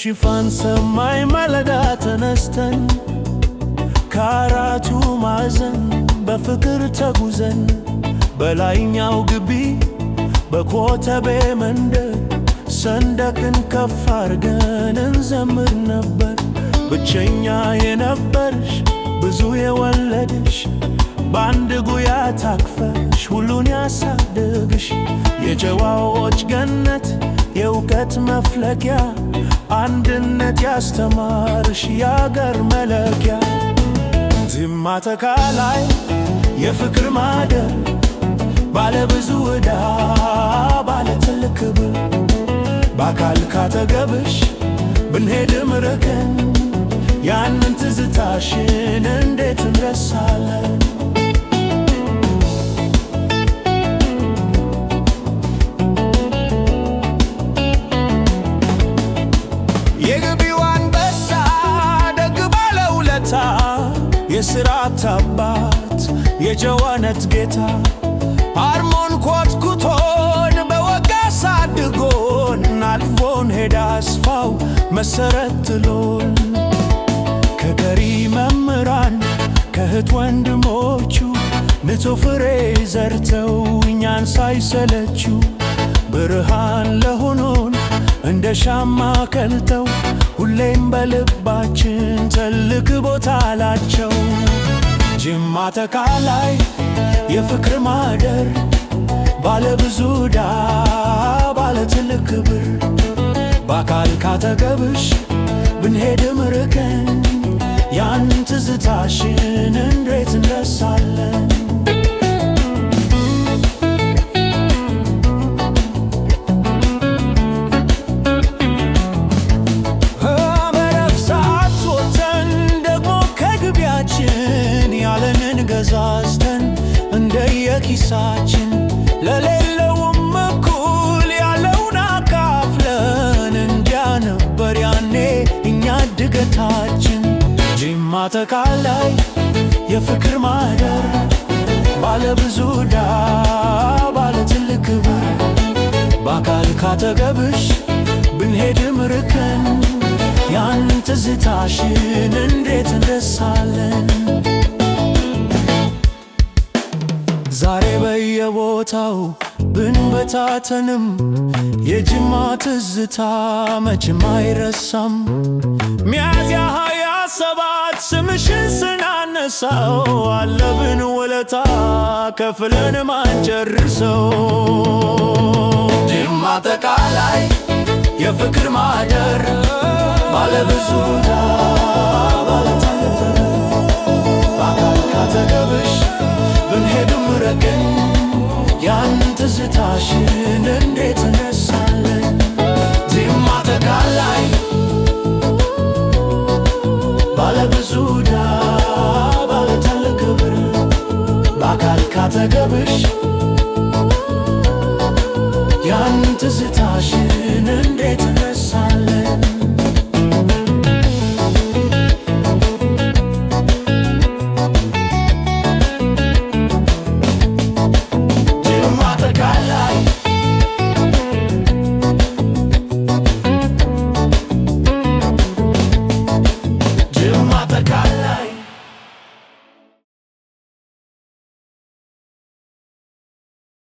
ሽፋን ሰማይ ማለዳ ተነስተን ከአራቱ ማዕዘን በፍቅር ተጉዘን በላይኛው ግቢ በኮተቤ መንደር ሰንደቅን ከፍ አርገን እንዘምር ነበር። ብቸኛ የነበርሽ ብዙ የወለድሽ በአንድ ጉያ ታቅፈሽ ሁሉን ያሳደግሽ የጨዋዎች ገነት የእውቀት መፍለቂያ አንድነት ያስተማርሽ የአገር መለኪያ ጅማ ተካላይ የፍቅር ማደር ባለ ብዙ ዕዳ ባለ ትልቅ ክብር በአካል ካጠገብሽ ብንሄድም ርቀን ያንን ትዝታሽን እንዴት እንረሳለን? የግቢው አንበሳ ደግ ባለውለታ የሥርዓት አባት የጨዋነት ጌታ አርሞን ኮትኩቶን በወግ አሳድጎን አልፎን ሄዳ አስፋው መሠረት ጥሎን ከገሪ መምህራን ከእህት ወንድሞቹ ንጹሕ ፍሬ ዘርተው እኛን ሳይሰለቹ ብርሃን ለሆኑን እንደ ሻማ ቀልጠው ሁሌም በልባችን ትልቅ ቦታ አላቸው። ጅማ ተካላይ የፍቅር ማደር ባለ ብዙ ዕዳ ባለ ትልቅ ክብር በአካል ካጠገብሽ ብንሄድም ርቀን ያንን ትዝታሽን እንዴት እንረሳለን? በረፍት ሰዓት ወጥተን ደግሞ ከግቢያችን ያለንን ገዛዝተን እንደየኪሳችን ለሌለውም እኩል ያለውን አካፍለን እንዲያ ነበር ያኔ እኛ እድገታችን። ጅማ ተካላይ የፍቅር ማደር ባለ ብዙ ዕዳ ባለ ትልቅ ክብር በአካል ካጠገብሽ ብንሄድም ርቀን ያንን ትዝታሽን እንዴት እንረሳለን? ዛሬ በየቦታው ብንበታተንም የጅማ ትዝታ መቼም አይረሳም። ሚያዝያ 27 ስምሽን ስናነሳው አለብን ውለታ ከፍለን ማንጨርሰው። ጅማ ተካላይ የፍቅር ማደር ባለ ብዙ ዕዳ ባለ ትልቅ በአካል ካጠገብሽ ብንሄድም ርቀን ያንን ትዝታሽን እንዴት እንረሳለን? ጅማ ተካላይ ባለ ብዙ ዕዳ ባለ ትልቅ ክብር በአካል ካጠገብሽ ያንን ትዝታሽን